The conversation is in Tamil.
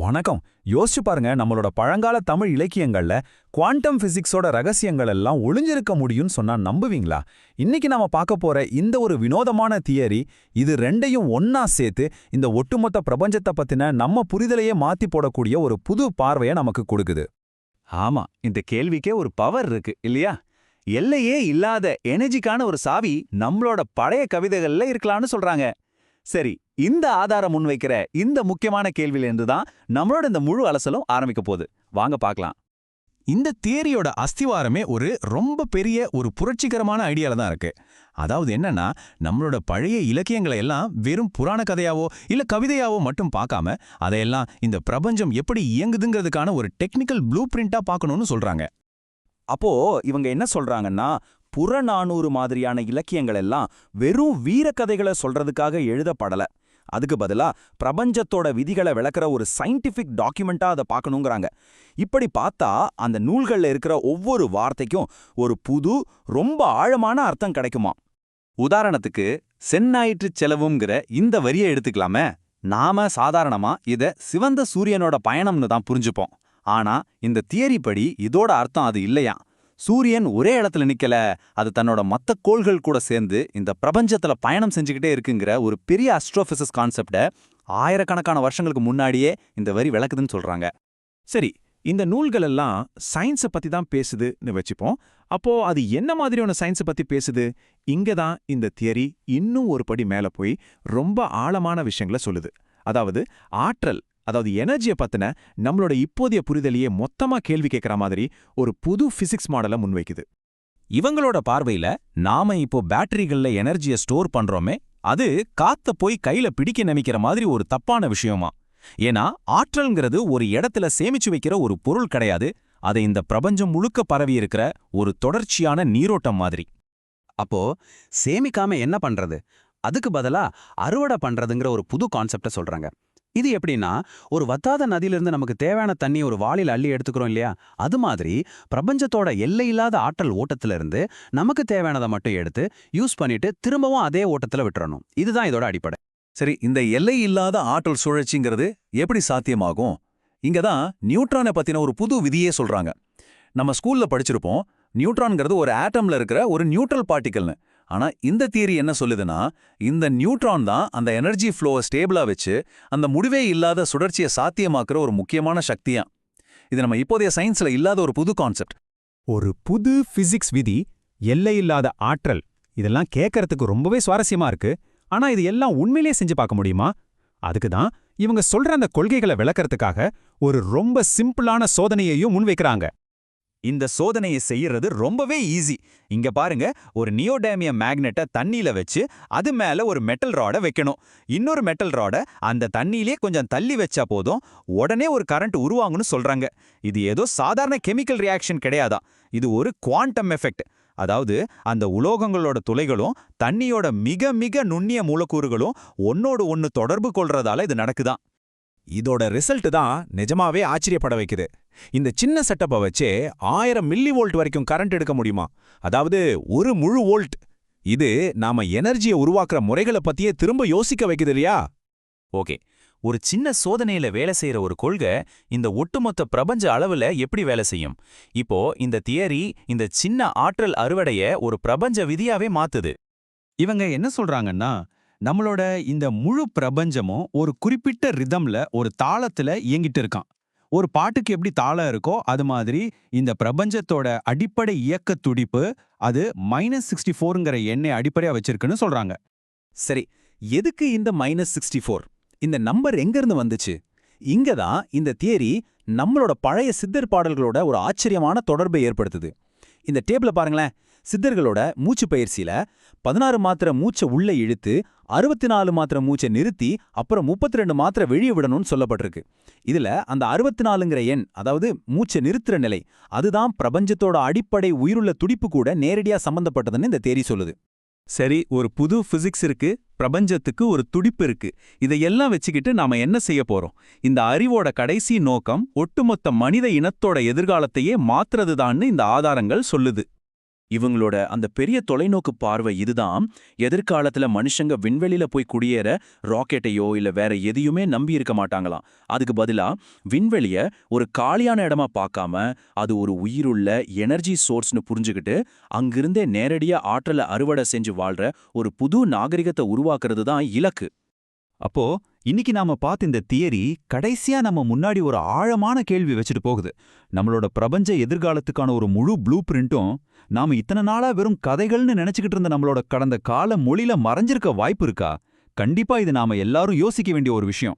வணக்கம். யோசிச்சு பாருங்க, நம்மளோட பழங்கால தமிழ் இலக்கியங்கள்ல குவாண்டம் பிசிக்ஸோட ரகசியங்கள் எல்லாம் ஒளிஞ்சிருக்க முடியும்னு சொன்னா நம்புவீங்களா? இன்னைக்கு நாம பார்க்க போற இந்த ஒரு வினோதமான தியரி, இது ரெண்டையும் ஒன்னா சேர்த்து இந்த ஒட்டுமொத்த பிரபஞ்சத்தை பத்தின நம்ம புரிதலையே மாத்தி போடக்கூடிய ஒரு புது பார்வையை நமக்கு கொடுக்குது. ஆமா, இந்த கேள்விக்கே ஒரு பவர் இருக்கு இல்லையா? எல்லையே இல்லாத எனர்ஜிக்கான ஒரு சாவி நம்மளோட பழைய கவிதைகள்ல இருக்கலாம்னு சொல்றாங்க. சரி, இந்த ஆதாரம் முன்வைக்கிற இந்த முக்கியமான கேள்வியிலிருந்து தான் நம்மளோட இந்த முழு அலசலும் ஆரம்பிக்க போகுது. வாங்க பார்க்கலாம். இந்த தியரியோட அஸ்திவாரமே ரொம்ப பெரிய ஒரு புரட்சிகரமான ஐடியால தான் இருக்கு. அதாவது என்னன்னா, நம்மளோட பழைய இலக்கியங்களை எல்லாம் வெறும் புராண கதையாவோ இல்ல கவிதையாவோ மட்டும் பார்க்காம, அதையெல்லாம் இந்த பிரபஞ்சம் எப்படி இயங்குதுங்கிறதுக்கான ஒரு டெக்னிக்கல் ப்ளூ பிரிண்டா பார்க்கணும்னு சொல்றாங்க. அப்போ இவங்க என்ன சொல்றாங்கன்னா, புறநானூறு மாதிரியான இலக்கியங்கள் எல்லாம் வெறும் வீரக்கதைகளை சொல்றதுக்காக எழுதப்படல. அதுக்கு பதிலா பிரபஞ்சத்தோட விதிகளை விளக்குற ஒரு சயின்டிஃபிக் டாக்குமெண்டா அதை பார்க்கணுங்கிறாங்க. இப்படி பார்த்தா அந்த நூல்கள்ல இருக்கிற ஒவ்வொரு வார்த்தைக்கும் ஒரு புது, ரொம்ப ஆழமான அர்த்தம் கிடைக்குமா. உதாரணத்துக்கு, செந்நாயிற்று செலவுங்கிற இந்த வரியை எடுத்துக்கலாமே. நாம சாதாரணமா இத சிவந்த சூரியனோட பயணம்னு தான் புரிஞ்சுப்போம். ஆனா இந்த தியரி படி இதோட அர்த்தம் அது இல்லையா. சூரியன் ஒரே இடத்துல நிக்கல, அது தன்னோட மத்த கோள்கள் கூட சேர்ந்து இந்த பிரபஞ்சத்துல பயணம் செஞ்சுக்கிட்டே இருக்குங்கிற ஒரு பெரிய அஸ்ட்ரோபிசிக்ஸ் கான்செப்ட ஆயிரக்கணக்கான வருஷங்களுக்கு முன்னாடியே இந்த வரி விளக்குதுன்னு சொல்றாங்க. சரி, இந்த நூல்கள் எல்லாம் சயின்ஸை பத்தி தான் பேசுதுன்னு வச்சுப்போம். அப்போ அது என்ன மாதிரியான சயின்ஸை பத்தி பேசுது? இங்க தான் இந்த தியரி இன்னும் ஒரு படி மேல போய் ரொம்ப ஆழமான விஷயங்களை சொல்லுது. அதாவது ஆற்றல், அதாவது எனர்ஜியை பத்தின நம்மளோட இப்போதைய புரிதலையே மொத்தமா கேள்வி கேட்கிற மாதிரி ஒரு புது பிசிக்ஸ் மாடலை முன்வைக்குது. இவங்களோட பார்வையில நாம இப்போ பேட்டரிகள்ல எனர்ஜியை ஸ்டோர் பண்றோமே, அது காத்த போய் கையில பிடிக்க நினைக்கிற மாதிரி ஒரு தப்பான விஷயமா. ஏன்னா ஆற்றல்ங்கிறது ஒரு இடத்துல சேமிச்சு வைக்கிற ஒரு பொருள் கிடையாது. அதை இந்த பிரபஞ்சம் முழுக்க பரவி இருக்கிற ஒரு தொடர்ச்சியான நீரோட்டம் மாதிரி. அப்போ சேமிக்காம என்ன பண்றது? அதுக்கு பதிலா அறுவடை பண்றதுங்கிற ஒரு புது கான்செப்ட சொல்றாங்க. இது எப்படின்னா, ஒரு வத்தாத நதியிலிருந்து நமக்கு தேவையான தண்ணி ஒரு வாளில் அள்ளி எடுத்துக்கிறோம் இல்லையா? அது மாதிரி பிரபஞ்சத்தோட எல்லையில்லாத ஆற்றல் ஓட்டத்திலிருந்து நமக்கு தேவையானதை மட்டும் எடுத்து யூஸ் பண்ணிட்டு திரும்பவும் அதே ஓட்டத்துல விட்டுறணும். இதுதான் இதோட அடிப்படை. சரி, இந்த எல்லை இல்லாத ஆற்றல் சுழற்சிங்கிறது எப்படி சாத்தியமாகும்? இங்கதான் நியூட்ரானை பத்தின ஒரு புது விதியே சொல்றாங்க. நம்ம ஸ்கூல்ல படிச்சிருப்போம், நியூட்ரான்ங்கிறது ஒரு ஆட்டம்ல இருக்கிற ஒரு நியூட்ரல் பார்ட்டிகல்னு. ஆனா இந்த தியரி என்ன சொல்லுதுன்னா, இந்த நியூட்ரான் தான் அந்த எனர்ஜி ஃப்ளோவை ஸ்டேபிளா வச்சு அந்த முடிவே இல்லாத சுழற்சியை சாத்தியமாக்குற ஒரு முக்கியமான சக்தியா. இது நம்ம இப்போதைய சயின்ஸ்ல இல்லாத ஒரு புது கான்செப்ட். ஒரு புது பிசிக்ஸ் விதி, எல்லையில்லாத ஆற்றல், இதெல்லாம் கேட்கறதுக்கு ரொம்பவே சுவாரஸ்யமா இருக்கு. ஆனா இது எல்லாம் உண்மையிலேயே செஞ்சு பார்க்க முடியுமா? அதுக்கு தான் இவங்க சொல்ற அந்த கொள்கைகளை விளக்கறதுக்காக ஒரு ரொம்ப சிம்பிளான சோதனையையும் முன்வைக்கிறாங்க. இந்த சோதனையை செய்யறது ரொம்பவே ஈஸி. இங்க பாருங்க, ஒரு நியோடேமியம் மேக்னெட்டை தண்ணியில வச்சு அது மேல ஒரு மெட்டல் ராடை வைக்கணும். இன்னொரு மெட்டல் ராடை அந்த தண்ணியிலே கொஞ்சம் தள்ளி வச்சா போதும், உடனே ஒரு கரண்ட் உருவாகும்னு சொல்றாங்க. இது ஏதோ சாதாரண கெமிக்கல் ரியாக்ஷன் கிடையாதான், இது ஒரு குவாண்டம் எஃபெக்ட். அதாவது அந்த உலோகங்களோட துளைகளும் தண்ணியோட மிக மிக நுண்ணிய மூலக்கூறுகளும் ஒன்னோடு ஒன்னு தொடர்பு கொள்றதால இது நடக்குதான். இதோட ரிசல்ட் தான் நிஜமாவே ஆச்சரியப்பட வைக்குது. இந்த சின்ன செட்டப்பை வச்சே 1000 மில்லி வோல்ட் வரைக்கும் கரண்ட் எடுக்க முடியுமா? அதாவது ஒரு முழு வோல்ட். இது நாம எனர்ஜியை உருவாக்குற முறைகளை பத்தியே திரும்ப யோசிக்க வைக்குது இல்லையா? ஓகே, ஒரு சின்ன சோதனையில வேலை செய்யற ஒரு கொள்கை இந்த ஒட்டுமொத்த பிரபஞ்ச அளவுல எப்படி வேலை செய்யும்? இப்போ இந்த தியரி இந்த சின்ன ஆற்றல் அறுவடைய ஒரு பிரபஞ்ச விதியாவே மாத்துது. இவங்க என்ன சொல்றாங்கன்னா, நம்மளோட இந்த முழு பிரபஞ்சமும் ஒரு குறிப்பிட்ட ரிதம்ல, ஒரு தாளத்துல இயங்கிட்டு இருக்கான். ஒரு பாட்டுக்கு எப்படி தாளம் இருக்கோ அது மாதிரி இந்த பிரபஞ்சத்தோட அடிப்படை இயக்க துடிப்பு அது -64ங்கிற எண்ணை அடிப்படையா வச்சிருக்குன்னு சொல்றாங்க. சரி, எதுக்கு இந்த -64? இந்த நம்பர் எங்கிருந்து வந்துச்சு? இங்கதான் இந்த தியரி நம்மளோட பழைய சித்தர் பாடல்களோட ஒரு ஆச்சரியமான தொடர்பை ஏற்படுத்துது. இந்த டேபிள பாருங்களேன். சித்தர்களோட மூச்சு பயிற்சியில 16 மாத்திரை மூச்சை உள்ள இழுத்து 64 மாத்திரை மூச்சை நிறுத்தி அப்புறம் 32 மாத்திரை வெளியே விடணும்னு சொல்லப்பட்டிருக்கு. இதுல அந்த 64ங்கிற எண், அதாவது மூச்சை நிறுத்துற நிலை, அதுதான் பிரபஞ்சத்தோட அடிப்படை உயிருள்ள துடிப்பு கூட நேரடியா சம்பந்தப்பட்டதுன்னு இந்த தேரி சொல்லுது. சரி, ஒரு புது பிசிக்ஸ் இருக்கு, பிரபஞ்சத்துக்கு ஒரு துடிப்பு இருக்கு. இதையெல்லாம் வச்சுக்கிட்டு நாம என்ன செய்ய போறோம்? இந்த அறிவோட கடைசி நோக்கம் ஒட்டுமொத்த மனித இனத்தோட எதிர்காலத்தையே மாத்துறதுதான்னு இந்த ஆதாரங்கள் சொல்லுது. இவங்களோட அந்த பெரிய தொலைநோக்கு பார்வை இதுதான் எதிர்காலத்துல மனுஷங்க விண்வெளியில போய் குடியேற ராக்கெட்டையோ இல்ல வேற எதையுமே நம்பி இருக்க மாட்டாங்களாம். அதுக்கு பதிலா விண்வெளிய ஒரு காலியான இடமா பார்க்காம அது ஒரு உயிருள்ள எனர்ஜி சோர்ஸ்னு புரிஞ்சுக்கிட்டு அங்கிருந்தே நேரடியா ஆற்றலை அறுவடை செஞ்சு வாழ்ற ஒரு புது நாகரிகத்தை உருவாக்குறது தான் இலக்கு. அப்போ இன்னைக்கு நாம பார்த்த இந்த தியரி கடைசியா நம்ம முன்னாடி ஒரு ஆழமான கேள்வி வச்சுட்டு போகுது. நம்மளோட பிரபஞ்ச எதிர்காலத்துக்கான ஒரு முழு ப்ளூ பிரிண்ட்டும் நாம இத்தனை நாளா வெறும் கதைகள்னு நினைச்சுக்கிட்டு இருந்த நம்மளோட கடந்த கால மொழியில மறைஞ்சிருக்க வாய்ப்பு இருக்கா? கண்டிப்பா இது நாம எல்லாரும் யோசிக்க வேண்டிய ஒரு விஷயம்.